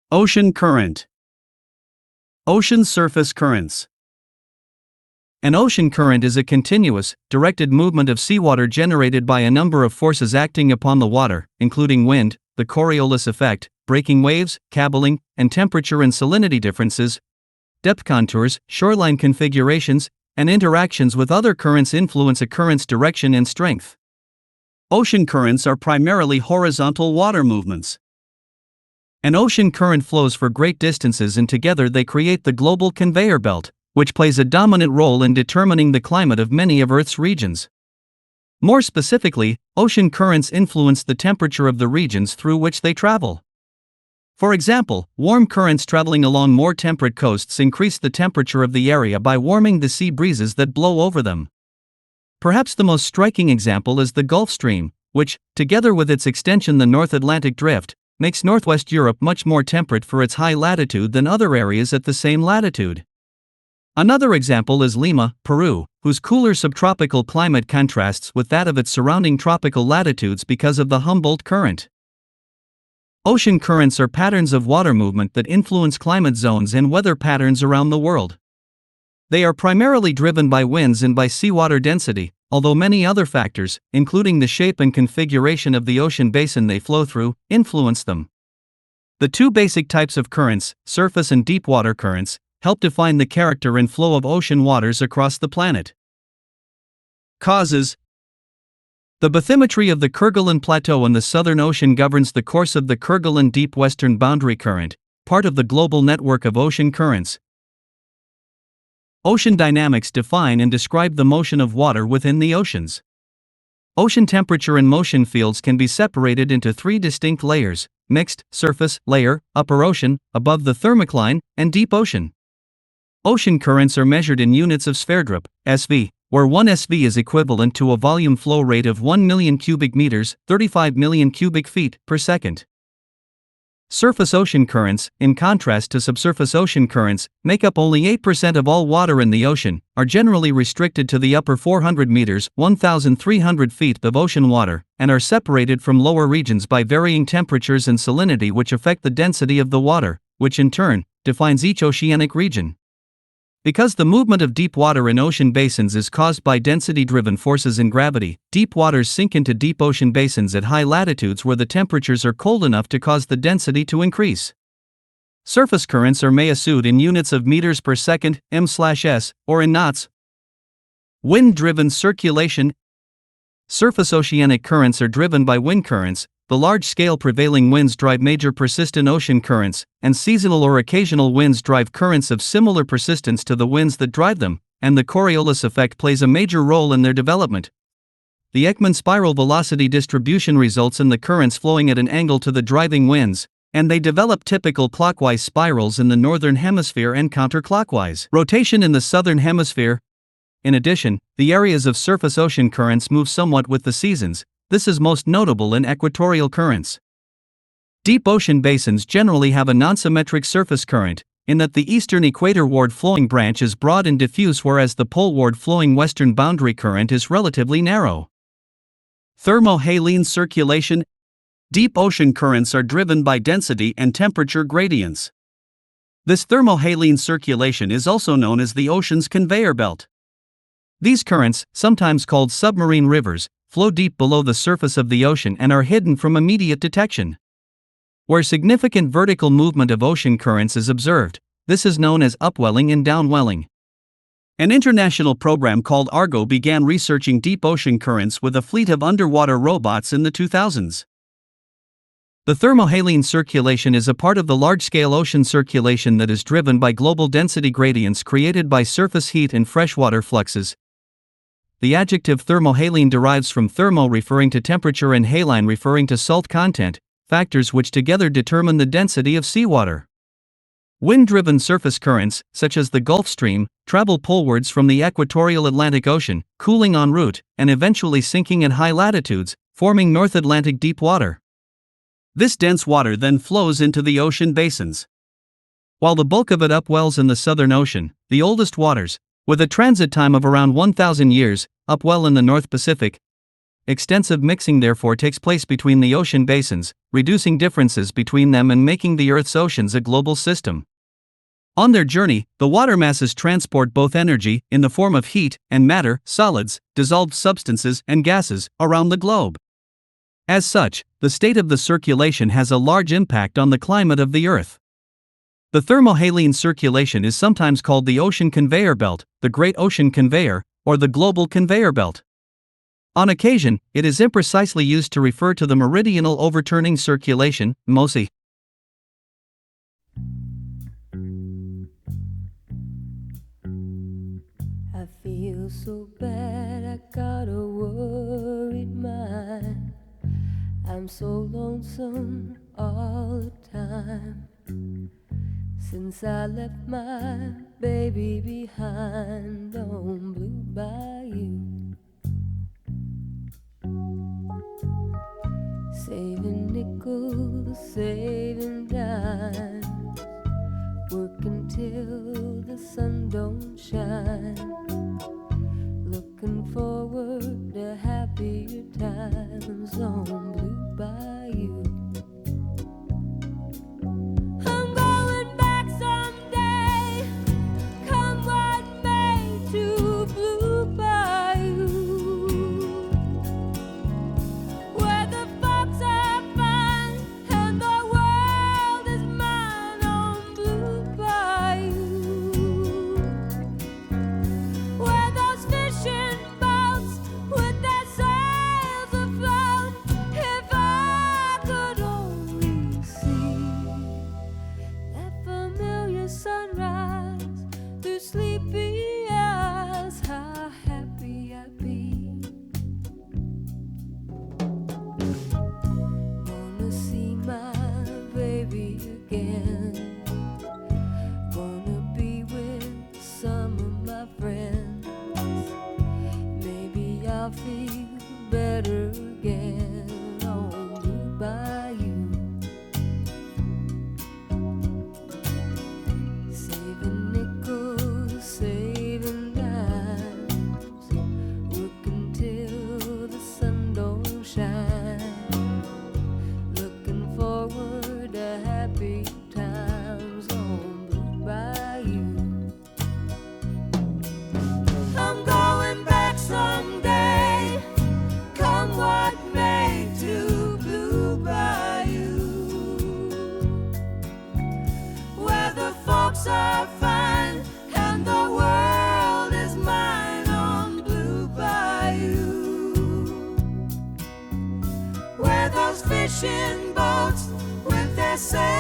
Ocean current. Ocean surface currents. An ocean current is a continuous, directed movement of seawater generated by a number of forces acting upon the water, including wind, the Coriolis effect, breaking waves, cabling, and temperature and salinity differences, depth contours, shoreline configurations, and interactions with other currents influence a current's direction and strength. Ocean currents are primarily horizontal water movements. An ocean current flows for great distances and together they create the global conveyor belt, which plays a dominant role in determining the climate of many of Earth's regions. More specifically, ocean currents influence the temperature of the regions through which they travel. For example, warm currents traveling along more temperate coasts increase the temperature of the area by warming the sea breezes that blow over them. Perhaps the most striking example is the Gulf Stream, which, together with its extension the North Atlantic Drift, makes Northwest Europe much more temperate for its high latitude than other areas at the same latitude. Another example is Lima, Peru, whose cooler subtropical climate contrasts with that of its surrounding tropical latitudes because of the Humboldt Current. Ocean currents are patterns of water movement that influence climate zones and weather patterns around the world. They are primarily driven by winds and by seawater density, although many other factors, including the shape and configuration of the ocean basin they flow through, influence them. The two basic types of currents, surface and deep water currents, help define the character and flow of ocean waters across the planet. Causes. The bathymetry of the Kerguelen Plateau in the Southern Ocean governs the course of the Kerguelen Deep Western Boundary Current, part of the global network of ocean currents. Ocean dynamics define and describe the motion of water within the oceans. Ocean temperature and motion fields can be separated into three distinct layers: mixed, surface, layer, upper ocean, above the thermocline, and deep ocean. Ocean currents are measured in units of Sverdrup, SV, where 1 SV is equivalent to a volume flow rate of 1 million cubic meters, 35 million cubic feet, per second. Surface ocean currents, in contrast to subsurface ocean currents, make up only 8% of all water in the ocean, are generally restricted to the upper 400 meters, 1,300 feet of ocean water, and are separated from lower regions by varying temperatures and salinity which affect the density of the water, which in turn defines each oceanic region. Because the movement of deep water in ocean basins is caused by density-driven forces and gravity, deep waters sink into deep ocean basins at high latitudes where the temperatures are cold enough to cause the density to increase. Surface currents are measured in units of meters per second, m/s, or in knots. Wind-driven circulation. Surface oceanic currents are driven by wind currents. The large-scale prevailing winds drive major persistent ocean currents, and seasonal or occasional winds drive currents of similar persistence to the winds that drive them, and the Coriolis effect plays a major role in their development. The Ekman spiral velocity distribution results in the currents flowing at an angle to the driving winds, and they develop typical clockwise spirals in the northern hemisphere and counterclockwise rotation in the southern hemisphere. In addition, the areas of surface ocean currents move somewhat with the seasons. This is most notable in equatorial currents. Deep ocean basins generally have a non-symmetric surface current, in that the eastern equator-ward flowing branch is broad and diffuse whereas the poleward flowing western boundary current is relatively narrow. Thermohaline circulation. Deep ocean currents are driven by density and temperature gradients. This thermohaline circulation is also known as the ocean's conveyor belt. These currents, sometimes called submarine rivers, flow deep below the surface of the ocean and are hidden from immediate detection. Where significant vertical movement of ocean currents is observed, this is known as upwelling and downwelling. An international program called Argo began researching deep ocean currents with a fleet of underwater robots in the 2000s. The thermohaline circulation is a part of the large-scale ocean circulation that is driven by global density gradients created by surface heat and freshwater fluxes. The adjective thermohaline derives from thermo referring to temperature and haline referring to salt content, factors which together determine the density of seawater. Wind-driven surface currents, such as the Gulf Stream, travel polewards from the equatorial Atlantic Ocean, cooling en route, and eventually sinking at high latitudes, forming North Atlantic deep water. This dense water then flows into the ocean basins. While the bulk of it upwells in the Southern Ocean, the oldest waters, with a transit time of around 1,000 years, upwell in the North Pacific. Extensive mixing therefore takes place between the ocean basins, reducing differences between them and making the Earth's oceans a global system. On their journey, the water masses transport both energy, in the form of heat, and matter, solids, dissolved substances, and gases, around the globe. As such, the state of the circulation has a large impact on the climate of the Earth. The thermohaline circulation is sometimes called the ocean conveyor belt, the Great Ocean Conveyor, or the global conveyor belt. On occasion, it is imprecisely used to refer to the meridional overturning circulation, MOSI. I feel so bad, I got a worried mind. I'm so lonesome all the time. Since I left my baby behind on Blue Bayou. Saving nickels, saving dimes, working till the sun don't shine, looking forward to happier times on Blue Bayou. I'm going back someday, come what may, to Blue Bayou, where the folks are fine and the world is mine on Blue Bayou, where those fishing boats with their sails afloat, if I could only see that familiar sunrise through sleepy eyes, how happy I'd be. Wanna see my baby again, wanna be with some of my friends, maybe I'll feel better again on Blue Bayou. Saving nickels, saving dimes, working till the sun don't shine, looking forward to happy times on Blue Bayou. I'm going back someday, come what may, to Blue Bayou, where the folks are fine and the world is mine on Blue Bayou, where those fishing boats with their sails